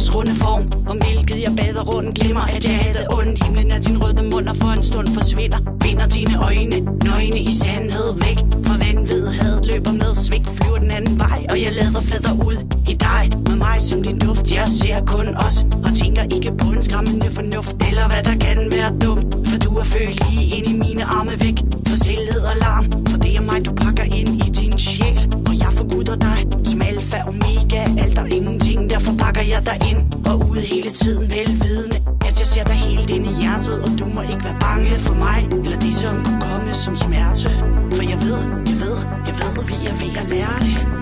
kropsrunde form. Og mælket jeg bader rundt, glemmer at jeg havde ondt. Himlen af din røde mund og for en stund forsvinder. Binder dine øjne, nøgne i sandhed væk. For vanviddet løber med svigt, flyver den anden vej. Og jeg lader flader ud i dig. Med mig som din duft, jeg ser kun os. Og tænker ikke på en skræmmende fornuft, eller hvad der kan være dumt. For du er født lige ind i mine arme væk. For stillhed og larm, for det er mig du pakker ind i din sjæl. Og jeg forguder dig som alfa og omega, alt og ingenting. Derfor pakker jeg dig ind og ud hele tiden, velvidende at jeg ser dig helt ind i hjertet. Og du må ikke være bange for mig, eller det som kunne komme som smerte. For jeg ved, vi er ved at lære det.